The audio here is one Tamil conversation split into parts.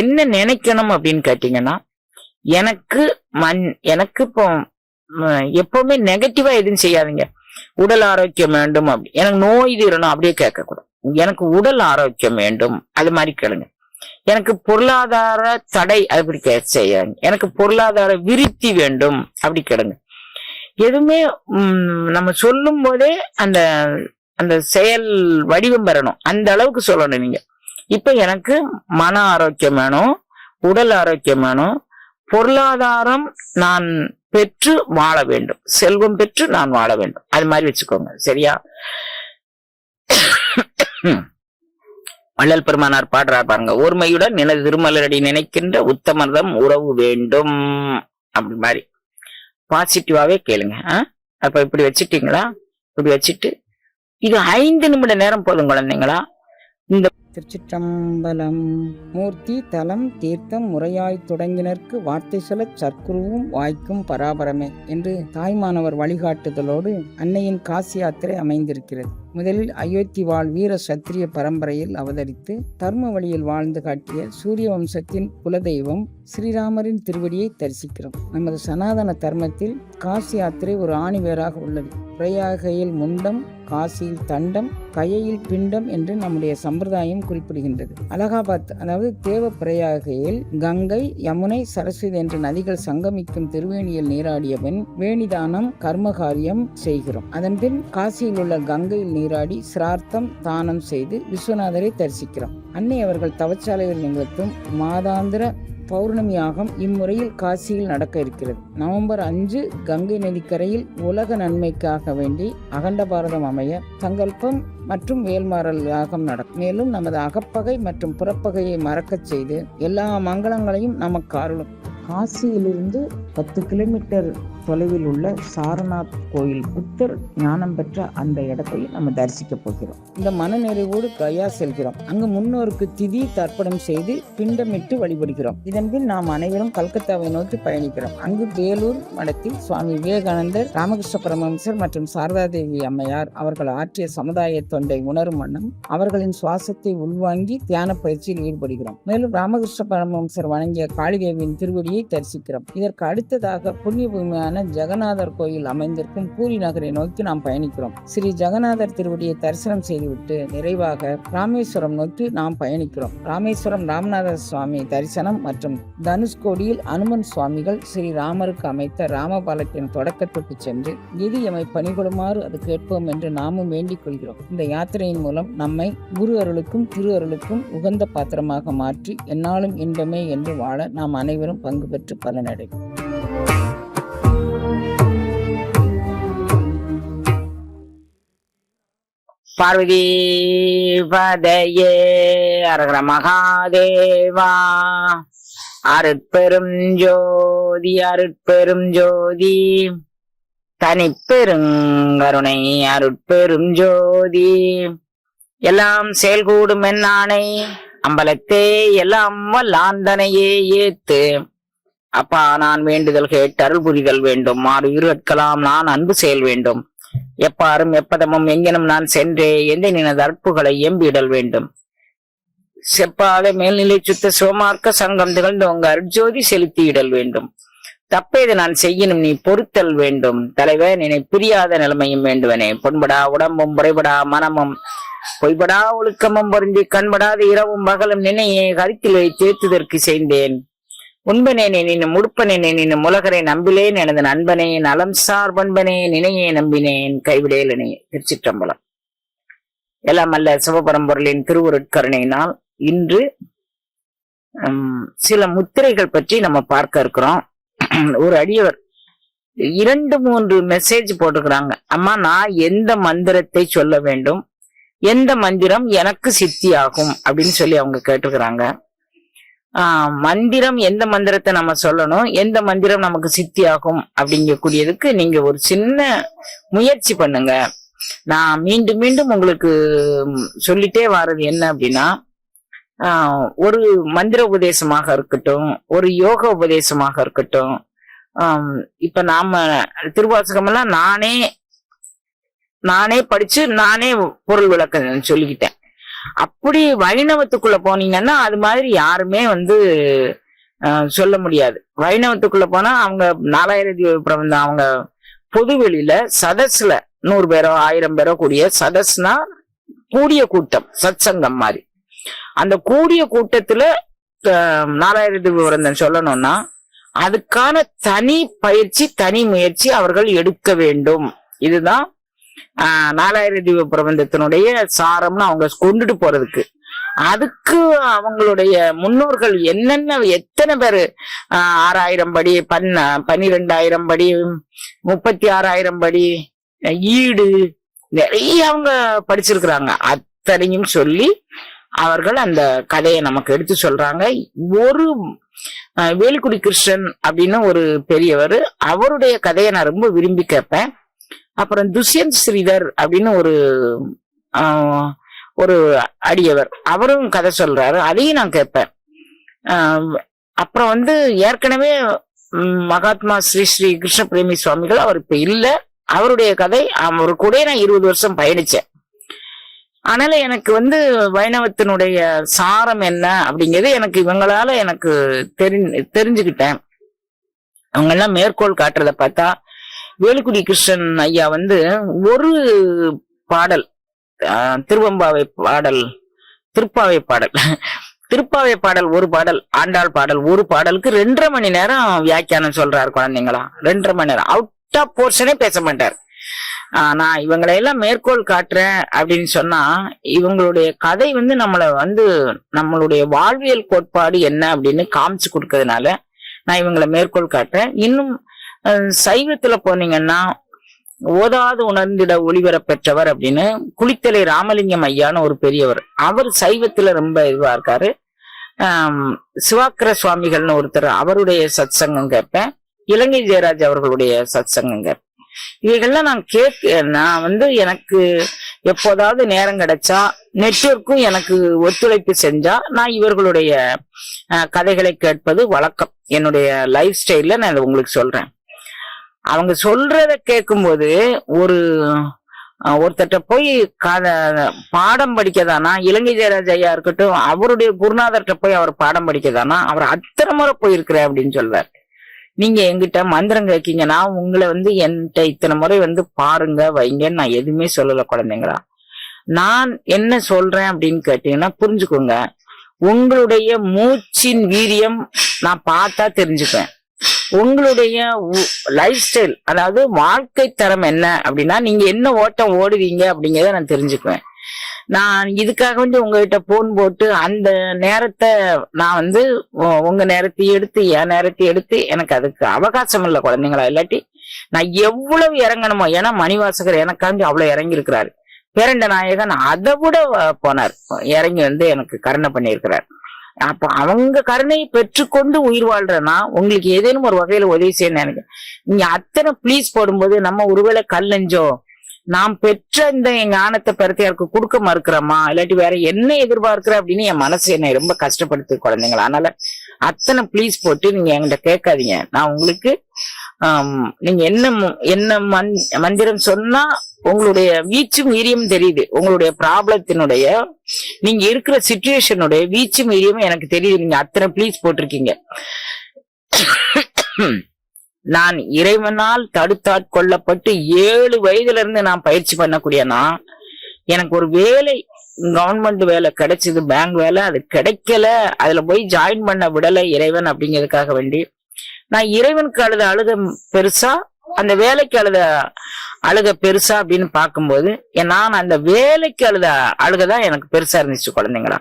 என்ன நினைக்கணும் அப்படின்னு கேட்டீங்கன்னா, எனக்கு எனக்கு இப்போ எப்பவுமே நெகட்டிவா எதுவும் செய்யாதீங்க. உடல் ஆரோக்கியம் வேண்டும் அப்படி, எனக்கு நோய் தீரணும் அப்படியே கேட்க கூடாது. எனக்கு உடல் ஆரோக்கியம் வேண்டும் அது மாதிரி கேளுங்க. எனக்கு பொருளாதார தடை அப்படி செய்யாங்க. எனக்கு பொருளாதார விருத்தி வேண்டும் அப்படி கேளுங்க. எதுவுமே நம்ம சொல்லும் போதே அந்த அந்த செயல் வடிவம் பெறணும். அந்த அளவுக்கு சொல்லணும் நீங்க. இப்ப எனக்கு மன ஆரோக்கியம் வேணும், உடல் ஆரோக்கியம் வேணும், பொருளாதாரம் நான் பெற்று வாழ வேண்டும், செல்வம் பெற்று நான் வாழ வேண்டும். அது மாதிரி வச்சுக்கோங்க. சரியா? வள்ளல் பெருமானார் பாடுறார் பாருங்க, ஒருமையுடன் எனது திருமலரடி நினைக்கின்ற உத்தமர்தம் உறவு வேண்டும். அப்படி மாதிரி பாசிட்டிவாவே கேளுங்க. அப்ப இப்படி வச்சுட்டீங்களா? இப்படி வச்சுட்டு இது 5 நிமிட நேரம் போதும் குழந்தைங்களா. இந்த திருச்சிற்றம்பலம். மூர்த்தி தலம் தீர்த்தம் முறையாய் தொடங்கினர்க்கு வார்த்தை சொல்ல சற்குருவும் வாய்க்கும் பராபரமே என்று தாய்மானவர் வழிகாட்டுதலோடு அன்னையின் காசி யாத்திரை அமைந்திருக்கிறது. முதலில் அயோத்தி வாழ் வீர சத்திரிய பரம்பரையில் அவதரித்து தர்ம வழியில் வாழ்ந்து காட்டிய சூரிய வம்சத்தின் குலதெய்வம் ஸ்ரீராமரின் திருவடியை தரிசிக்கிறோம். நமது சனாதன தர்மத்தில் காசி யாத்திரை ஒரு ஆணிவேராக உள்ளது. பிரயாகையில் முண்டம், காசியில் தண்டம், கயையில் பிண்டம் என்று நம்முடைய சம்பிரதாயம் குறிப்பிடுகின்றது. அலகாபாத் அதாவது தேவ பிரயாகையில் கங்கை, யமுனை, சரஸ்வதி என்ற நதிகள் சங்கமிக்கும் திருவேணியில் நீராடியவன் வேணிதானம் கர்மகாரியம் செய்கிறோம். அதன்பின் காசியில் உள்ள கங்கையில் நீராடி சிரார்த்தம் தானம் செய்து விஸ்வநாதரை தரிசிக்கிறோம். அன்னை அவர்கள் தவச்சாலையில் நிகழ்த்தும் மாதாந்திர பௌர்ணமி யாகம் இம்முறையில் காசியில் நடக்க இருக்கிறது. நவம்பர் 5 கங்கை நதிக்கரையில் உலக நன்மைக்காக வேண்டி அகண்ட பாரதம் அமைய சங்கல்பம் மற்றும் வேல்மாறல் யாகம் நடக்கும். மேலும் நமது அகப்பகை மற்றும் புறப்பகையை மறக்கச் செய்து எல்லா மங்களங்களையும் நமக்கு அருளும். காசியிலிருந்து 10 கிலோமீட்டர் தொலைவில் உள்ள சாரநாத் கோயில் புத்தர் ஞானம் பெற்ற அந்த இடத்தை நம்ம தரிசிக்க போகிறோம். இந்த மன நிறைவோடு கயா செல்கிறோம். அங்கு முன்னோருக்கு திதி தர்ப்பணம் செய்து பிண்டமிட்டு வழிபடுகிறோம். இதன்பின் நாம் அனைவரும் கல்கத்தாவை நோக்கி பயணிக்கிறோம். அங்கு வேலூர் மடத்தில் சுவாமி விவேகானந்தர், ராமகிருஷ்ண பரமஹம்சர் மற்றும் சாரதாதேவி அம்மையார் அவர்கள் ஆற்றிய சமுதாய தொண்டை உணரும் வண்ணம் அவர்களின் சுவாசத்தை உள்வாங்கி தியான பயிற்சியில் ஈடுபடுகிறோம். மேலும் ராமகிருஷ்ண பரமஹம்சர் வணங்கிய காளிதேவியின் திருவடியை தரிசிக்கிறோம். இதற்கு அடுத்ததாக புண்ணிய பூமியான ஜெகநாதர் கோயில் அமைந்திருக்கும் பூரி நகரை நோக்கி நாம் பயணிக்கிறோம். ஸ்ரீ ஜெகநாதர் திருவடியை தரிசனம் செய்துவிட்டு நிறைவாக ராமேஸ்வரம் நோக்கி நாம் பயணிக்கிறோம். ராமேஸ்வரம் ராமநாத சுவாமி தரிசனம் மற்றும் தனுஷ்கோடியில் அனுமன் சுவாமிகள் ஸ்ரீ ராமருக்கு அமைத்த ராமபாலத்தின் தொடக்கத்துக்கு சென்று எது எமை பணிகொடுமாறு அது கேட்போம் என்று நாமும் வேண்டிக் கொள்கிறோம். இந்த யாத்திரையின் மூலம் நம்மை குரு அருளுக்கும் திரு அருளுக்கும் உகந்த பாத்திரமாக மாற்றி எந்நாளும் இன்பமே என்று வாழ நாம் அனைவரும் பங்கு பெற்று பலனடைவோம். பார்வதி பதையே அரகர மகாதேவா. அருட்பெரும் ஜோதி அருட்பெரும் ஜோதி தனிப்பெருங்கருணை அருட்பெரும் ஜோதி. எல்லாம் செயல்கூடும் என்னானை அம்பலத்தே எல்லாம் வல்லாந்தனையே ஏத்து. அப்பா நான் வேண்டுதல் கேட்டு அருள் புரிதல் வேண்டும். மாறு இருக்கலாம் நான் அன்பு செயல் வேண்டும். எப்பாரும் எப்பதமும் எங்கெனும் நான் சென்றே எந்த நினது அற்புகளை எம்பிடல் வேண்டும். செப்பாத மேல்நிலை சுத்த சிவமார்க்க சங்கம் திகழ்ந்தவங்க அருட்ஜோதி செலுத்தியிடல் வேண்டும். தப்பேது நான் செய்யணும் நீ பொறுத்தல் வேண்டும். தலைவன் என்னை பிரியாத நிலைமையும் வேண்டுவனே. பொன்படா உடம்பும் புறைபடா மனமும் பொய்படா ஒழுக்கமும் பொருந்தி கண்படாத இரவும் பகலும் நினையே கருத்தில் தேத்துதற்கு செய்தேன். உண்பனேனே நின்னும் உடுப்பனேனே நின்னும் உலகரை நம்பிலேன் எனது நண்பனே நலம் சார் பண்பனே நினையே நம்பினேன் கைவிடேலனே. திருச்சிற்றம்பலம். எல்லாம் அல்ல சிவபரம்பொருளின் திருவுருட்கருணையினால் இன்று சில முத்திரைகள் பற்றி நம்ம பார்க்க இருக்கிறோம். ஒரு அடியவர் 2-3 மெசேஜ் போட்டுக்கிறாங்க. அம்மா நான் எந்த மந்திரத்தை சொல்ல வேண்டும், எந்த மந்திரம் எனக்கு சித்தி ஆகும் அப்படின்னு சொல்லி அவங்க கேட்டுக்கிறாங்க. மந்திரம் எந்த மந்திரத்தை நம்ம சொல்லணும், எந்த மந்திரம் நமக்கு சித்தி ஆகும் அப்படிங்கக்கூடியதுக்கு நீங்க ஒரு சின்ன முயற்சி பண்ணுங்க. நான் மீண்டும் மீண்டும் உங்களுக்கு சொல்லிட்டே வர்றது என்ன அப்படின்னா, ஒரு மந்திர உபதேசமாக இருக்கட்டும், ஒரு யோக உபதேசமாக இருக்கட்டும். இப்ப நாம திருவாசகம் எல்லாம் நானே படிச்சு நானே பொருள் விளக்கம் சொல்லிக்கிட்டேன். அப்படி வைணவத்துக்குள்ள போனீங்கன்னா அது மாதிரி யாருமே வந்து சொல்ல முடியாது. வைணவத்துக்குள்ள போனா அவங்க 4000 பிரபந்தம் அவங்க பொதுவெளியில சதஸ்ல 100 பேரோ 1000 பேரோ கூடிய சதஸ்னா கூடிய கூட்டம், சத்சங்கம் மாதிரி. அந்த கூடிய கூட்டத்துல 4000 பிரபந்தம் சொல்லணும்னா அதுக்கான தனி பயிற்சி, தனி முயற்சி அவர்கள் எடுக்க வேண்டும். இதுதான் 4000 பிரபந்தத்தினுடைய சாரம்னு அவங்க கொண்டுட்டு போறதுக்கு. அதுக்கு அவங்களுடைய முன்னோர்கள் என்னென்ன, எத்தனை பேரு 6000 படி, 12,000 படி, 36,000 படி, ஈடு, நிறைய அவங்க படிச்சிருக்கிறாங்க. அத்தனையும் சொல்லி அவர்கள் அந்த கதையை நமக்கு எடுத்து சொல்றாங்க. ஒரு வேலுக்குடி கிருஷ்ணன் அப்படின்னு ஒரு பெரியவர், அவருடைய கதையை நான் ரொம்ப விரும்பி கேட்பேன். அப்புறம் துஷ்யந்த் ஸ்ரீதர் அப்படின்னு ஒரு அடியவர், அவரும் கதை சொல்றாரு, அதையும் நான் கேட்பேன். அப்புறம் வந்து ஏற்கனவே மகாத்மா ஸ்ரீ ஸ்ரீ கிருஷ்ண பிரேமி சுவாமிகள், அவர் இப்ப இல்ல, அவருடைய கதை, அவரு கூட நான் 20 வருஷம் பயணிச்சேன். அதனால எனக்கு வந்து வைணவத்தினுடைய சாரம் என்ன அப்படிங்கிறது எனக்கு இவங்களால எனக்கு தெரிஞ்சுக்கிட்டேன். அவங்க எல்லாம் மேற்கோள் காட்டுறத பார்த்தா வேலுக்குடி கிருஷ்ணன் ஐயா வந்து ஒரு பாடல், திருப்பாவை பாடல் ஒரு பாடல், ஆண்டாள் பாடல் ஒரு பாடலுக்கு 2.5 மணி நேரம் வியாக்கியானம் சொல்றாரு குழந்தைங்களா. 2.5 மணி நேரம் அவுட் ஆஃப் போர்ஷனே பேச மாட்டார். நான் இவங்களையெல்லாம் மேற்கோள் காட்டுறேன் அப்படின்னு சொன்னா, இவங்களுடைய கதை வந்து நம்மளை வந்து நம்மளுடைய வாழ்வியல் கோட்பாடு என்ன அப்படின்னு காமிச்சு கொடுக்கறதுனால நான் இவங்களை மேற்கோள் காட்டுறேன். இன்னும் சைவத்துல போனீங்கன்னா ஓதாது உணர்ந்திட ஒளிவர பெற்றவர் அப்படின்னு குளித்தலை ராமலிங்கம் ஐயான்னு ஒரு பெரியவர், அவர் சைவத்துல ரொம்ப இதுவா இருக்காரு. சிவாக்கர சுவாமிகள்னு ஒருத்தர், அவருடைய சத் சங்கம் கேட்பேன். இலங்கை ஜெயராஜ் அவர்களுடைய சத் சங்கம் கேட்பேன். இவைகள்லாம் நான் வந்து எனக்கு எப்போதாவது நேரம் கிடைச்சா, நெட்வொர்க்கும் எனக்கு ஒத்துழைப்பு செஞ்சா நான் இவர்களுடைய கதைகளை கேட்பது வழக்கம். என்னுடைய லைஃப் ஸ்டைல்ல நான் உங்களுக்கு சொல்றேன். அவங்க சொல்றத கேட்கும்போது ஒருத்தட்ட போய் பாடம் படிக்கதானா, இலங்கை ஜெயராஜ் ஐயா இருக்கட்டும், அவருடைய குருநாதர்கிட்ட போய் அவர் பாடம் படிக்கதானா, அவர் அத்தனை முறை போயிருக்கிற அப்படின்னு சொல்வார். நீங்க எங்கிட்ட மந்திரம் கேட்கீங்க, நான் உங்களை வந்து என்கிட்ட இத்தனை முறை வந்து பாருங்க வைங்கன்னு நான் எதுவுமே சொல்லல குழந்தைங்களா. நான் என்ன சொல்றேன் அப்படின்னு கேட்டீங்கன்னா புரிஞ்சுக்கோங்க. உங்களுடைய மூச்சின் வீரியம் நான் பார்த்தா தெரிஞ்சுப்பேன். உங்களுடைய லைஃப் ஸ்டைல், அதாவது வாழ்க்கை தரம் என்ன அப்படின்னா நீங்க என்ன ஓட்டம் ஓடுவீங்க அப்படிங்கிறத நான் தெரிஞ்சுக்குவேன். நான் இதுக்காக வந்து உங்ககிட்ட போன் போட்டு அந்த நேரத்தை நான் வந்து உங்க நேரத்தையும் எடுத்து என் நேரத்தையும் எடுத்து எனக்கு அதுக்கு அவகாசம் இல்லை குழந்தைங்களா. இல்லாட்டி நான் எவ்வளவு இறங்கணுமோ, ஏன்னா மணிவாசகர் எனக்காண்டி அவ்வளவு இறங்கி இருக்கிறாரு. பேரண்ட நாயகன் அதை விட போனார், இறங்கி வந்து எனக்கு கருணை பண்ணியிருக்கிறார். அப்ப அவங்க கருணையை பெற்றுக்கொண்டு உயிர் வாழ்றேன்னா உங்களுக்கு ஏதேனும் ஒரு வகையில உதவி செய்யணும். எனக்கு நீங்க அத்தனை ப்ளீஸ் போடும்போது நம்ம ஒருவேளை கல்லஞ்சோ நாம் பெற்ற இந்த ஞானத்தை பெருத்த யாருக்கு கொடுக்க மறுக்கிறோமா, இல்லாட்டி வேற என்ன எதிர்பார்க்கிற அப்படின்னு என் மனசு என்னை ரொம்ப கஷ்டப்படுத்து குழந்தைங்களா. அதனால அத்தனை ப்ளீஸ் போட்டு நீங்க என்கிட்ட கேட்காதீங்க. நான் உங்களுக்கு நீங்க என்ன மந்திரம் சொன்னா உங்களுடைய வீச்சும் வீரியம் தெரியுது. உங்களுடைய ப்ராப்ளத்தினுடைய நீங்க இருக்கிற சிச்சுவேஷனுடைய வீச்சும் வீரியம் எனக்கு தெரியுது. நீங்க அத்தனை ப்ளீஸ் போட்டிருக்கீங்க. நான் இறைவனால் தடுத்தாட்கொள்ளப்பட்டு 7 வயதுல இருந்து நான் பயிற்சி பண்ணக்கூடியனா, எனக்கு ஒரு வேலை கவர்மெண்ட் வேலை கிடைச்சது, பேங்க் வேலை, அது கிடைக்கல, அதுல போய் ஜாயின் பண்ண விடலை இறைவன் அப்படிங்கிறதுக்காக வேண்டி நான் இறைவனுக்கு அழுக பெருசா, அந்த வேலைக்கு அழுக பெருசா அப்படின்னு பார்க்கும்போது நான் அந்த வேலைக்கு அழுகதான் எனக்கு பெருசா இருந்துச்சு குழந்தைங்களா.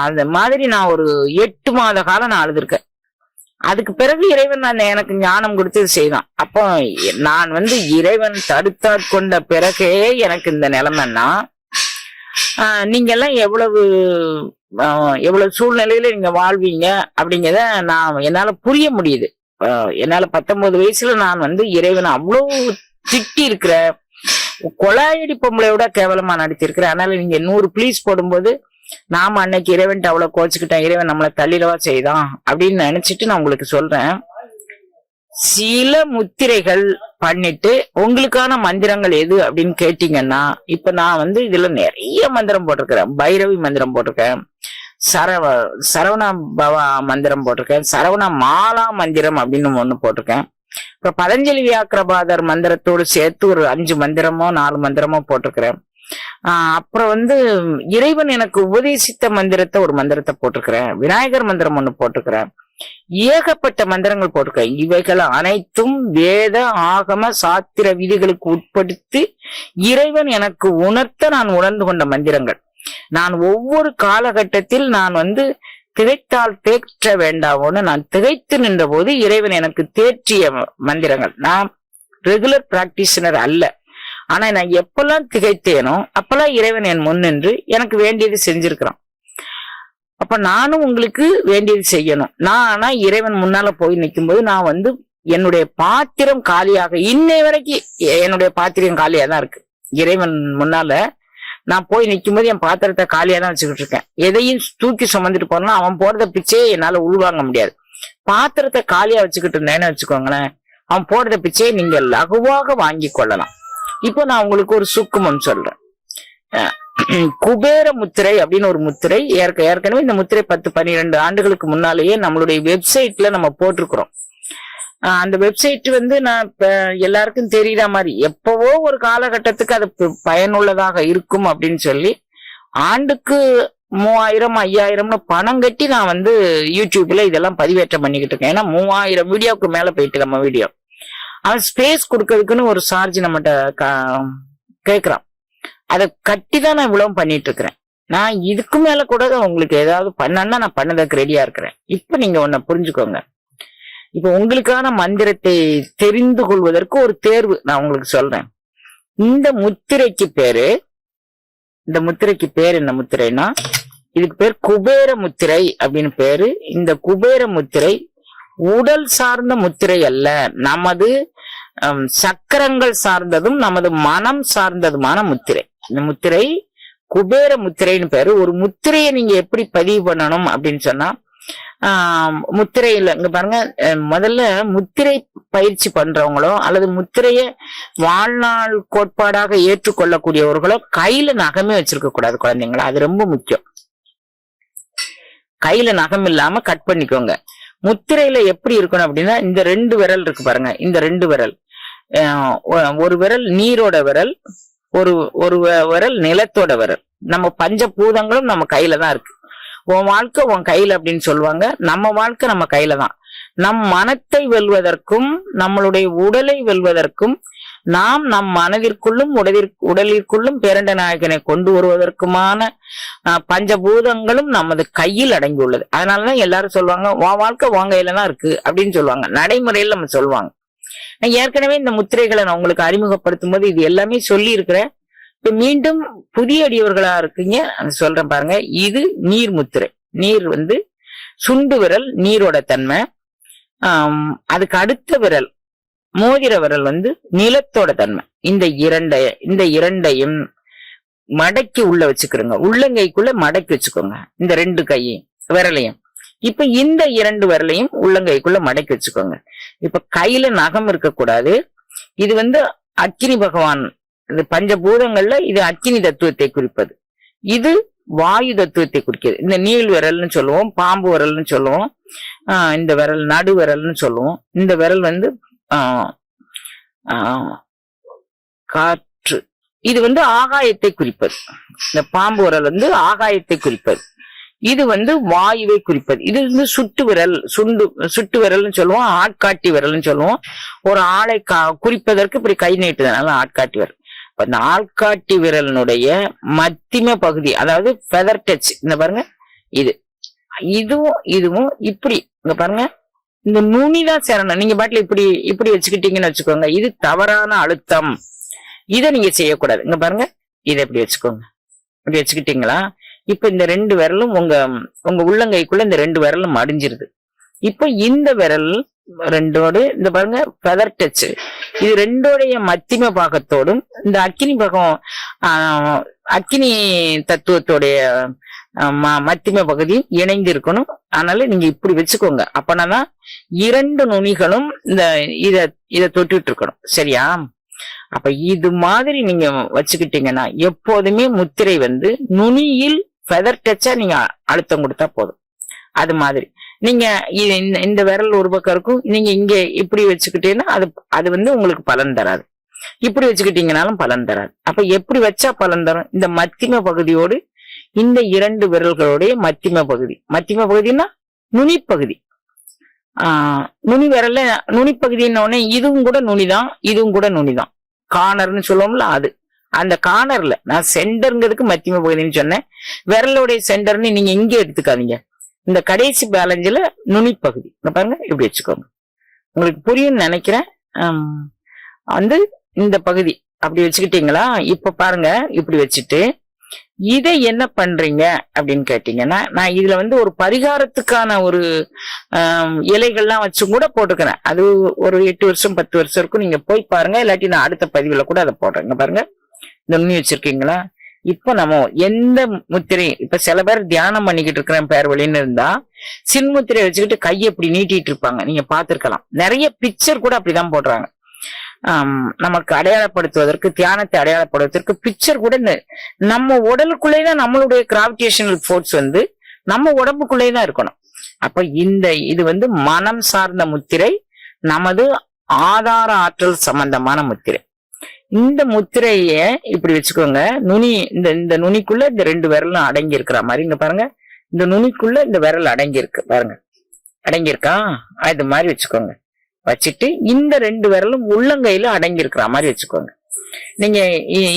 அந்த மாதிரி நான் ஒரு 8 மாத காலம் நான் அழுதுருக்கேன். அதுக்கு பிறகு இறைவன் எனக்கு ஞானம் கொடுத்து செய்தான். அப்போ நான் வந்து இறைவன் தடுத்தாட்கொண்ட பிறகே எனக்கு இந்த நிலைமைன்னா, நீங்க எல்லாம் எவ்வளவு சூழ்நிலையில நீங்க வாழ்வீங்க அப்படிங்கிறத என்னால புரிய முடியுது. என்னால 19 வயசுல நான் வந்து இறைவனை அவ்வளவு திட்டி இருக்கிற, கொலாயடி பொம்பளையோட கேவலமா நடிச்சிருக்கிறேன். அதனால நீங்க 100 ப்ளீஸ் போடும்போது நாம அன்னைக்கு இறைவன் அவ்வளவு கோச்சுக்கிட்டேன், இறைவன் நம்மளை தள்ளிடவா செய்தான் அப்படின்னு நினைச்சிட்டு நான் உங்களுக்கு சொல்றேன். சில முத்திரைகள் பண்ணிட்டு உங்களுக்கான மந்திரங்கள் எது அப்படின்னு கேட்டீங்கன்னா, இப்ப நான் வந்து இதுல நிறைய மந்திரம் போட்டிருக்கிறேன். பைரவி மந்திரம் போட்டிருக்கேன், சரவண பவா மந்திரம் போட்டிருக்கேன், சரவண மாலா மந்திரம் அப்படின்னு ஒண்ணு போட்டிருக்கேன். இப்ப பதஞ்சலி வியாக்கிரபாதர் மந்திரத்தோடு சேர்த்து ஒரு 5 மந்திரமோ 4 மந்திரமோ போட்டிருக்கிறேன். அப்புறம் வந்து இறைவன் எனக்கு உபதேசித்த மந்திரத்தை ஒரு மந்திரத்தை போட்டிருக்கிறேன். விநாயகர் மந்திரம் ஒண்ணு போட்டிருக்கிறேன். ஏகப்பட்ட மந்திரங்கள் போட்டிருக்கேன். இவைகள் அனைத்தும் வேத ஆகம சாத்திர விதிகளுக்கு உட்படுத்தி இறைவன் எனக்கு உணர்த்த நான் உணர்ந்து கொண்ட மந்திரங்கள். நான் ஒவ்வொரு காலகட்டத்தில் நான் வந்து திகைத்தால் தேற்ற வேண்டாமோன்னு நான் திகைத்து நின்ற போது இறைவன் எனக்கு தேற்றிய மந்திரங்கள். நான் ரெகுலர் பிராக்டிஷனர் அல்ல, ஆனா நான் எப்பெல்லாம் திகைத்தேனோ அப்பெல்லாம் இறைவன் என் முன் நின்று எனக்கு வேண்டியது செஞ்சிருக்கிறான். அப்ப நானும் உங்களுக்கு வேண்டியது செய்யணும். ஆனா இறைவன் முன்னால போய் நிற்கும் போது நான் வந்து என்னுடைய பாத்திரம் காலியாக, இன்னை வரைக்கும் என்னுடைய பாத்திரம் காலியா தான் இருக்கு. இறைவன் முன்னால நான் போய் நிற்கும் போது என் பாத்திரத்தை காலியா தான் வச்சுக்கிட்டு இருக்கேன். எதையும் தூக்கி சுமந்துட்டு போனா அவன் போடுறத பிச்சையே என்னால உள்வாங்க முடியாது. பாத்திரத்தை காலியா வச்சுக்கிட்டு இருந்தேன்னு வச்சுக்கோங்களேன், அவன் போடுறத பிச்சையை நீங்க லகுவாக வாங்கி கொள்ளலாம். இப்போ நான் உங்களுக்கு ஒரு சுக்குமம் சொல்றேன். குபேர முத்திரை அப்படின்னு ஒரு முத்திரை ஏற்கனவே இந்த முத்திரை 10-12 ஆண்டுகளுக்கு முன்னாலேயே நம்மளுடைய வெப்சைட்ல நம்ம போட்டிருக்கிறோம். அந்த வெப்சைட் வந்து நான் இப்ப எல்லாருக்கும் தெரியுற மாதிரி எப்பவோ ஒரு காலகட்டத்துக்கு அது பயனுள்ளதாக இருக்கும் அப்படின்னு சொல்லி ஆண்டுக்கு 3000-5000 பணம் கட்டி நான் வந்து யூடியூப்ல இதெல்லாம் பதிவேற்றம் பண்ணிக்கிட்டு இருக்கேன். ஏன்னா 3000 வீடியோவுக்கு மேல போயிட்டு நம்ம வீடியோ அவன் ஸ்பேஸ் கொடுக்கறதுக்குன்னு ஒரு சார்ஜ் நம்மகிட்ட கேக்குறான். அதை கட்டி தான் நான் இவ்வளவு பண்ணிட்டு இருக்கிறேன். நான் இதுக்கு மேல கூட உங்களுக்கு ஏதாவது பண்ணா நான் பண்ணதுக்கு ரெடியா இருக்கிறேன். இப்ப நீங்க ஒன்ன புரிஞ்சுக்கோங்க. இப்ப உங்களுக்கான மந்திரத்தை தெரிந்து கொள்வதற்கு ஒரு தேர்வு நான் உங்களுக்கு சொல்றேன். இந்த முத்திரைக்கு பேரு என்ன முத்திரைனா, இதுக்கு பேர் குபேர முத்திரை அப்படின்னு பேரு. இந்த குபேர முத்திரை உடல் சார்ந்த முத்திரை அல்ல, நமது சக்கரங்கள் சார்ந்ததும் நமது மனம் சார்ந்ததுமான முத்திரை. இந்த முத்திரை குபேர முத்திரைன்னு பேரு. ஒரு முத்திரையை நீங்க எப்படி பதிவு பண்ணணும் அப்படின்னு சொன்னா, முத்திரையில இங்க பாருங்க, முதல்ல முத்திரை பயிற்சி பண்றவங்களோ அல்லது முத்திரைய வாழ்நாள் கோட்பாடாக ஏற்றுக்கொள்ளக்கூடியவர்களோ கையில நகமே வச்சிருக்க கூடாது குழந்தைங்களா. அது ரொம்ப முக்கியம். கையில நகம் இல்லாம கட் பண்ணிக்கோங்க. முத்திரையில எப்படி இருக்கணும் அப்படின்னா, இந்த 2 விரல் இருக்கு பாருங்க, இந்த 2 விரல், ஒரு விரல் நீரோட விரல், ஒரு விரல் நிலத்தோட விரல். நம்ம பஞ்சபூதங்களும் நம்ம கையில தான் இருக்கு. உன் வாழ்க்கை உன் கையில அப்படின்னு சொல்லுவாங்க. நம்ம வாழ்க்கை நம்ம கையில தான். நம் மனத்தை வெல்வதற்கும் நம்மளுடைய உடலை வெல்வதற்கும் நாம் நம் மனதிற்குள்ளும் உடலிற்குள்ளும் பேரண்ட நாயகனை கொண்டு வருவதற்குமான பஞ்சபூதங்களும் நமது கையில் அடங்கியுள்ளது. அதனாலதான் எல்லாரும் சொல்லுவாங்க உன் வாழ்க்கை உன் கையில தான் இருக்கு அப்படின்னு சொல்லுவாங்க. நடைமுறையில் நம்ம சொல்லுவாங்க. நான் ஏற்கனவே இந்த முத்திரைகளை நான் உங்களுக்கு அறிமுகப்படுத்தும் போது இது எல்லாமே சொல்லி இருக்கிறேன். இப்ப மீண்டும் புதிய அடியவர்களா இருக்கீங்க, சொல்றேன் பாருங்க. இது நீர் முத்திரை. நீர் வந்து சுண்டு விரல் நீரோட தன்மை. அதுக்கு அடுத்த விரல் மோதிர விரல் வந்து நிலத்தோட தன்மை. இந்த இரண்டையும் மடக்கி உள்ள வச்சுக்கிறோங்க. உள்ளங்கைக்குள்ள மடக்கி வச்சுக்கோங்க இந்த 2 கையும் விரலையும். இப்ப இந்த 2 விரலையும் உள்ளங்கைக்குள்ள மடக்கி வச்சுக்கோங்க. இப்ப கையில நகம் இருக்கக்கூடாது. இது வந்து அக்கினி பகவான், இந்த பஞ்சபூதங்கள்ல இது அக்கினி தத்துவத்தை குறிப்பது, இது வாயு தத்துவத்தை குறிக்கிறது. இந்த நீள் விரல்னு சொல்லுவோம், பாம்பு விரல்னு சொல்லுவோம், இந்த விரல் நடு விரல்னு சொல்லுவோம். இந்த விரல் வந்து காற்று, இது வந்து ஆகாயத்தை குறிப்பது. இந்த பாம்பு விரல் வந்து ஆகாயத்தை குறிப்பது. இது வந்து வாயுவை குறிப்பது. இது வந்து சுட்டு விரல், சுட்டு விரல்னு சொல்லுவோம், ஆட்காட்டி விரல்னு சொல்லுவோம். ஒரு ஆளை குறிப்பதற்கு இப்படி கை நீட்டுதனால ஆட்காட்டி விரல். அந்த ஆள்காட்டி விரலினுடைய மத்திம பகுதி, அதாவது ஃபெதர் டச், இந்த பாருங்க, இதுவும் இப்படி இங்க பாருங்க, இந்த நுனிதான் சேரணும். நீங்க பாட்டுல இப்படி வச்சுக்கிட்டீங்கன்னு வச்சுக்கோங்க, இது தவறான அழுத்தம். இதை நீங்க செய்யக்கூடாது. இங்க பாருங்க, இதை எப்படி வச்சுக்கோங்க. இப்படி வச்சுக்கிட்டீங்களா? இப்ப இந்த 2 விரலும் உங்க உள்ளங்கைக்குள்ள இந்த 2 விரலும் மடிஞ்சிருது. இப்ப இந்த விரல் 2ஓடு இந்த பாருங்க ஃபெதர் டச், இது 2ஓடைய மத்திம பாகத்தோடும் இந்த அக்கினி பகம், அக்கினி தத்துவத்தோடைய மத்திம பகுதி இணைந்து இருக்கணும். அதனால நீங்க இப்படி வச்சுக்கோங்க. அப்பனாதான் 2 நுனிகளும் இத தொட்டுட்டு இருக்கணும். சரியா? அப்ப இது மாதிரி நீங்க வச்சுக்கிட்டீங்கன்னா எப்போதுமே முத்திரை நுனியில் ஃபெதர் டச்சா நீங்க அழுத்தம் கொடுத்தா போதும். அது மாதிரி நீங்க இந்த விரல் ஒரு பக்கம் இருக்கும், நீங்க இங்க இப்படி வச்சுக்கிட்டீங்கன்னா அது உங்களுக்கு பலன் தராது. இப்படி வச்சுக்கிட்டீங்கன்னாலும் பலன் தராது. அப்ப எப்படி வச்சா பலன் தரும்? இந்த மத்திம பகுதியோடு இந்த 2 விரல்களுடைய மத்திம பகுதின்னா நுனிப்பகுதி. நுனி விரல்ல நுனிப்பகுதின்னு இதுவும் கூட நுனிதான். கார்னர்னு சொல்லுவோம்ல, அந்த கார்னர்ல நான் சென்டர்ங்கிறதுக்கு மத்திம பகுதின்னு சொன்னேன். விரலுடைய சென்டர்னு நீங்க இங்க எடுத்துக்காதீங்க. இந்த கடைசி பேலஞ்சில நுனிப்பகுதி பாருங்க, இப்படி வச்சுக்கோங்க. உங்களுக்கு புரியும் நினைக்கிறேன். இந்த பகுதி அப்படி வச்சுக்கிட்டீங்களா? இப்ப பாருங்க, இப்படி வச்சுட்டு இதை என்ன பண்றீங்க அப்படின்னு கேட்டீங்கன்னா, நான் இதுல ஒரு பரிகாரத்துக்கான ஒரு இலைகள்லாம் வச்சு கூட போட்டுக்கிறேன். அது ஒரு 8 வருஷம் 10 வருஷம் இருக்கும். நீங்க போய் பாருங்க, இல்லாட்டி நான் அடுத்த பதிவுல கூட அதை போடுறேங்க. பாருங்க, இந்த நுனி வச்சிருக்கீங்களா? இப்ப நம்ம எந்த முத்திரை, இப்ப சில பேர் தியானம் பண்ணிக்கிட்டு இருக்கிறேன் பேர் வழின்னு இருந்தா சின்முத்திரை வச்சுக்கிட்டு கையை இப்படி நீட்டிட்டு இருப்பாங்க. நீங்க பாத்துருக்கலாம். நிறைய பிக்சர் கூட அப்படிதான் போடுறாங்க. நமக்கு அடையாளப்படுத்துவதற்கு, தியானத்தை அடையாளப்படுத்துவதற்கு பிக்சர் கூட நம்ம உடலுக்குள்ளேதான் நம்மளுடைய கிராவிடேஷனல் ஃபோர்ஸ் நம்ம உடம்புக்குள்ளேதான் இருக்கணும். அப்ப இது மனம் சார்ந்த முத்திரை, நமது ஆதார ஆற்றல் சம்பந்தமான முத்திரை. இந்த முத்திரைய இப்படி வச்சுக்கோங்க. நுனி இந்த நுனிக்குள்ள இந்த 2 விரலும் அடங்கி இருக்கிற மாதிரி இங்க பாருங்க. இந்த நுனிக்குள்ள இந்த விரல் அடங்கி இருக்கு பாருங்க, அடங்கியிருக்கா? அது மாதிரி வச்சுக்கோங்க. வச்சுட்டு இந்த 2 விரலும் உள்ளங்கையில அடங்கி இருக்கிற மாதிரி வச்சுக்கோங்க. நீங்க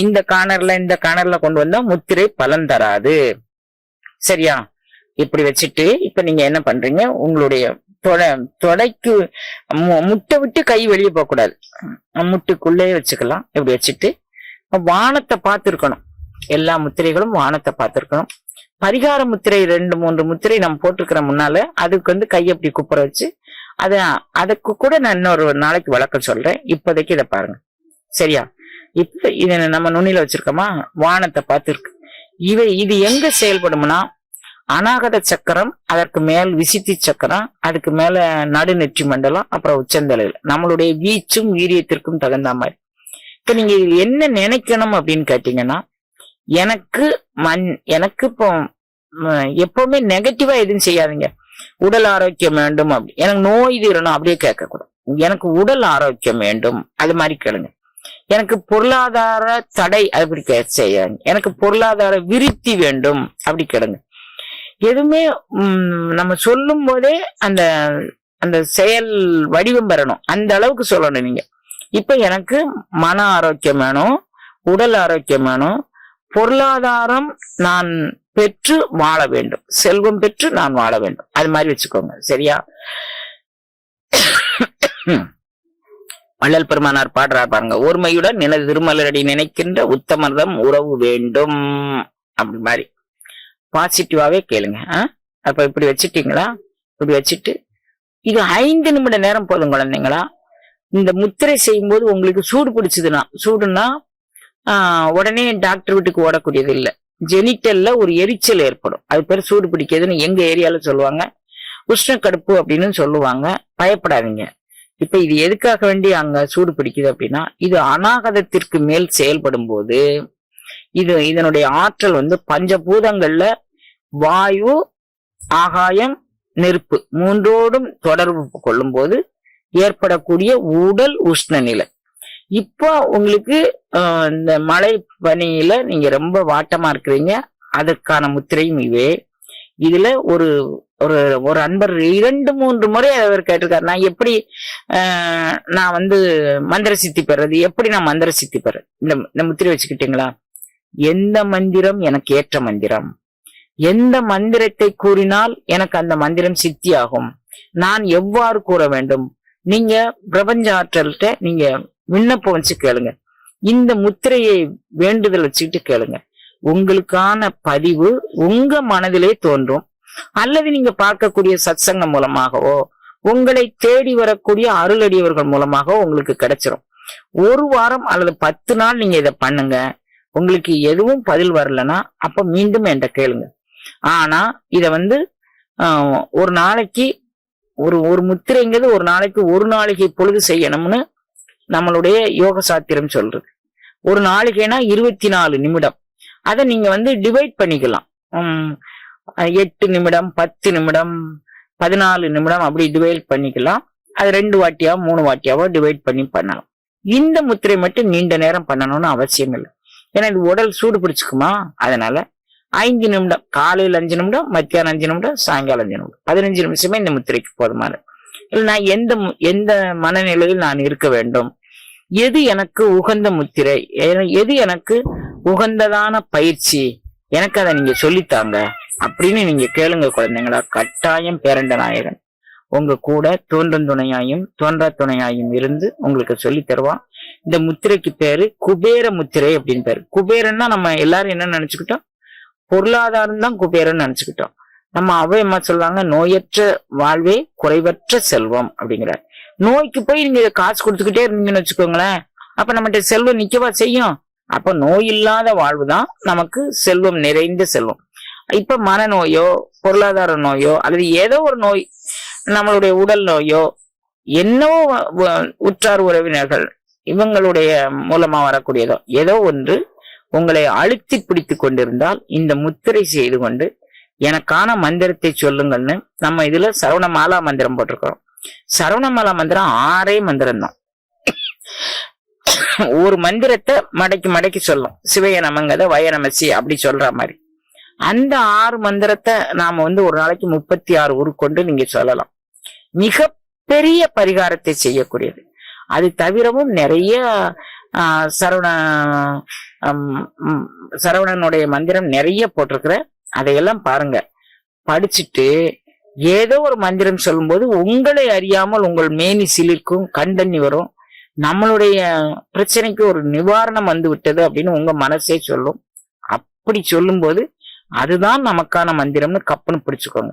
இந்த கார்னர்ல கொண்டு வந்தா முத்திரை பலன் தராது. சரியா? இப்படி வச்சுட்டு இப்ப நீங்க என்ன பண்றீங்க, உங்களுடைய தொடைக்கு முட்டை விட்டு கை வெளியே போக கூடாது. முட்டுக்குள்ளே வச்சுக்கலாம். இப்படி வச்சுட்டு வானத்தை பார்த்திருக்கணும். எல்லா முத்திரைகளும் வானத்தை பார்த்திருக்கணும். பரிகார முத்திரை 2-3 முத்திரை நம்ம போட்டிருக்கிற முன்னால அதுக்கு கையை அப்படி குப்புற வச்சு அதுக்கு கூட நான் இன்னொரு நாளைக்கு விளக்கம் சொல்றேன். இப்போதைக்கு இதை பாருங்க. சரியா? இப்ப இத நம்ம நுனியில வச்சிருக்கோமா, வானத்தை பார்த்திருக்கு. இது எங்க செயல்படும்னா, அநாகத சக்கரம், அதற்கு மேல் விசித்தி சக்கரம், அதுக்கு மேல நடுநெற்றி மண்டலம், அப்புறம் உச்சந்தலையில நம்மளுடைய வீச்சும் வீரியத்திற்கும் தகுந்த மாதிரி. இப்ப நீங்க என்ன நினைக்கணும் அப்படின்னு கேட்டீங்கன்னா, எனக்கு இப்போ எப்பவுமே நெகட்டிவா எதுவும் செய்யாதீங்க. உடல் ஆரோக்கியம் வேண்டும், அப்படி எனக்கு நோய் தீரணும் அப்படியே கேட்க கூடாது. எனக்கு உடல் ஆரோக்கியம் வேண்டும் அது மாதிரி கேளுங்க. எனக்கு பொருளாதார தடை அப்படி செய்யாங்க. எனக்கு பொருளாதார விருத்தி வேண்டும் அப்படி கேளுங்க. எதுவுமே நம்ம சொல்லும் போதே அந்த செயல் வடிவம் பெறணும். அந்த அளவுக்கு சொல்லணும் நீங்க. இப்ப எனக்கு மன ஆரோக்கியம் வேணும், உடல் ஆரோக்கியம் வேணும், பொருளாதாரம் நான் பெற்று வாழ வேண்டும், செல்வம் பெற்று நான் வாழ வேண்டும். அது மாதிரி வச்சுக்கோங்க. சரியா? வள்ளல் பெருமானார் பாடுறார் பாருங்க, ஓர்மையுடன் எனது திருமலரடி நினைக்கின்ற உத்தமர்தம் உறவு வேண்டும். அப்படி மாதிரி பாசிட்டிவாவே கேளுங்க. அப்ப இப்படி வச்சுட்டீங்களா? இப்படி வச்சுட்டு இது 5 நிமிட நேரம் போதும் குழந்தைங்களா. இந்த முத்திரை செய்யும் போது உங்களுக்கு சூடுனா உடனே டாக்டர் வீட்டுக்கு ஓடக்கூடியது இல்ல. ஜெனிட்டல்ல ஒரு எரிச்சல் ஏற்படும். அது பேர் சூடு பிடிக்கிறதுன்னு எங்க ஏரியால சொல்லுவாங்க. உஷ்ணக்கடுப்பு அப்படின்னு சொல்லுவாங்க. பயப்படாதீங்க. இப்ப இது எதுக்காக வேண்டி அங்க சூடு பிடிக்குது அப்படின்னா, இது அநாகதத்திற்கு மேல் செயல்படும் போது இதனுடைய ஆற்றல் பஞ்சபூதங்கள்ல வாயு, ஆகாயம், நெருப்பு 3ஓடும் தொடர்பு கொள்ளும் போது ஏற்படக்கூடிய உடல் உஷ்ண நிலை. இப்போ உங்களுக்கு இந்த மழை பனியில நீங்க ரொம்ப வாட்டமா இருக்கிறீங்க, அதற்கான முத்திரையும் இவே. இதுல ஒரு அன்பர் 2-3 முறை அவர் கேட்டிருக்காரு, நான் எப்படி நான் மந்திர சித்தி பெறது, எப்படி நான் மந்திர சித்தி பெறது. இந்த முத்திரை வச்சுக்கிட்டீங்களா? எந்த மந்திரம் எனக்கு ஏற்ற மந்திரம், எந்த மந்திரத்தை கூறினால் எனக்கு அந்த மந்திரம் சித்தி ஆகும், நான் எவ்வாறு கூற வேண்டும், நீங்க பிரபஞ்ச ஆற்றல்கிட்ட நீங்க விண்ணப்பம் வச்சு கேளுங்க. இந்த முத்திரையை வேண்டுதல் வச்சுக்கிட்டு கேளுங்க. உங்களுக்கான பதிவு உங்க மனதிலே தோன்றும். அல்லது நீங்க பார்க்கக்கூடிய சத்சங்கம் மூலமாகவோ, உங்களை தேடி வரக்கூடிய அருளடியவர்கள் மூலமாகவோ உங்களுக்கு கிடைச்சிரும். 1 வாரம் அல்லது 10 நாள் நீங்க இதை பண்ணுங்க. உங்களுக்கு எதுவும் பதில் வரலன்னா அப்ப மீண்டும் என்கிட்ட கேளுங்க. ஆனா இத வந்து ஒரு நாளைக்கு ஒரு முத்திரைங்கிறது ஒரு நாளைக்கு பொழுது செய்யணும்னு நம்மளுடைய யோக சாத்திரம் சொல்றது. ஒரு நாளைக்குனா 24 நிமிடம். அதை நீங்க வந்து டிவைட் பண்ணிக்கலாம். 8 நிமிடம், 10 நிமிடம், 14 நிமிடம் அப்படி டிவைட் பண்ணிக்கலாம். அது 2 வாட்டியா 3 வாட்டியாவோ டிவைட் பண்ணி பண்ணலாம். இந்த முத்திரை மட்டும் நீண்ட நேரம் பண்ணணும்னு அவசியம் இல்லை. ஏன்னா இது உடல் சூடு பிடிச்சுக்குமா. அதனால 5 நிமிடம், காலையில் 5 நிமிடம், மத்தியானம் 5 நிமிடம், சாயங்காலம் 5 நிமிடம், 15 நிமிஷமே இந்த முத்திரைக்கு போதுமான. இல்லை நான் எந்த மனநிலையில் நான் இருக்க வேண்டும், எது எனக்கு உகந்த முத்திரை, எது எனக்கு உகந்ததான பயிற்சி, எனக்கு அதை நீங்க சொல்லித்தாங்க அப்படின்னு நீங்க கேளுங்க குழந்தைங்களா. கட்டாயம் பேரண்ட நாயகன் உங்க கூட தோன்றும் துணையாயும் தோன்றா துணையாயும் இருந்து உங்களுக்கு சொல்லி தருவான். இந்த முத்திரைக்கு பேரு குபேர முத்திரை அப்படின்னு பேரு. குபேரன்னா நம்ம எல்லாரும் என்ன நினைச்சுக்கிட்டோம், பொருளாதாரம் தான் குபேரன்னு நினைச்சுக்கிட்டோம். நம்ம அம்மா சொல்றாங்க, நோயற்ற வாழ்வே குறைவற்ற செல்வம் அப்படிங்கிறார். நோய்க்கு போய் நீங்க காசு கொடுத்துக்கிட்டே இருந்தீங்கன்னு வச்சுக்கோங்களேன், அப்ப நம்மகிட்ட செல்வம் நிக்கவா செய்யும். அப்ப நோய் இல்லாத வாழ்வுதான் நமக்கு செல்வம் நிறைந்த செல்வம். இப்ப மனநோயோ பொருளாதார நோயோ அல்லது ஏதோ ஒரு நோய், நம்மளுடைய உடல் நோயோ, என்னவோ உற்றார் உறவினர்கள் இவங்களுடைய மூலமா வரக்கூடியதோ ஏதோ ஒன்று உங்களை அழுத்தி பிடித்து கொண்டிருந்தால் இந்த முத்திரை செய்து கொண்டு எனக்கான மந்திரத்தை சொல்லுங்கள்னு நம்ம இதுல சரவணமாலா மந்திரம் போட்டிருக்கிறோம். சரவணமாலா மந்திரம் 6 மந்திரம் தான். ஒரு மந்திரத்தை மடக்கி சொல்லும். சிவைய நமங்கத வய நமசி அப்படி சொல்ற மாதிரி அந்த 6 மந்திரத்தை நாம வந்து ஒரு நாளைக்கு 36 உருக்கொண்டு நீங்க சொல்லலாம். மிக பெரிய பரிகாரத்தை செய்யக்கூடியது. அது தவிரவும் நிறைய சரவணனுடைய மந்திரம் நிறைய போட்டிருக்கிற, அதையெல்லாம் பாருங்க. படிச்சுட்டு ஏதோ ஒரு மந்திரம் சொல்லும் போது உங்களை அறியாமல் உங்கள் மேனி சிலிர்க்கும், கண்டண்ணி வரும். நம்மளுடைய பிரச்சனைக்கு ஒரு நிவாரணம் வந்து விட்டது அப்படின்னு உங்க மனசே சொல்லும். அப்படி சொல்லும் போது அதுதான் நமக்கான மந்திரம்னு கப்பன்னு பிடிச்சுக்கோங்க.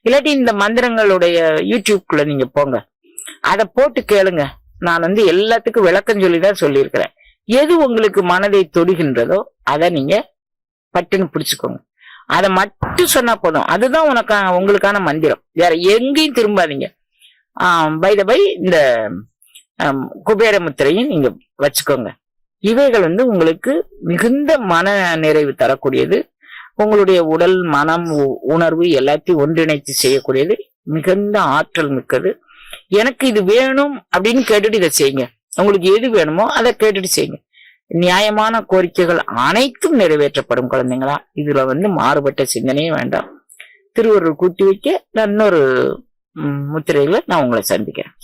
இல்லாட்டி இந்த மந்திரங்களுடைய யூடியூப்குள்ள நீங்க போங்க, அதை போட்டு கேளுங்க. நான் வந்து எல்லாத்துக்கும் விளக்கம் சொல்லிதான் சொல்லியிருக்கிறேன். எது உங்களுக்கு மனதை தொடுகின்றதோ அதை நீங்க பட்டுன்னு பிடிச்சுக்கோங்க. அதை மட்டும் சொன்னா போதும். அதுதான் உங்களுக்கான மந்திரம். வேற எங்கேயும் திரும்பாதீங்க. பை இந்த குபேர முத்திரையும் நீங்க வச்சுக்கோங்க. இவைகள் வந்து உங்களுக்கு மிகுந்த மன நிறைவு தரக்கூடியது. உங்களுடைய உடல், மனம், உணர்வு எல்லாத்தையும் ஒன்றிணைத்து செய்யக்கூடியது. மிகுந்த ஆற்றல் மிக்கது. எனக்கு இது வேணும் அப்படின்னு கேட்டுட்டு இதை செய்யுங்க. உங்களுக்கு எது வேணுமோ அதை கேட்டுட்டு செய்யுங்க. நியாயமான கோரிக்கைகள் அனைத்தும் நிறைவேற்றப்படும் குழந்தைங்களா. இதுல வந்து மாறுபட்ட சிந்தனையே வேண்டாம். திருவருள் கூட்டி வைக்க இன்னொரு முத்திரையில நான் உங்களை சந்திக்கிறேன்.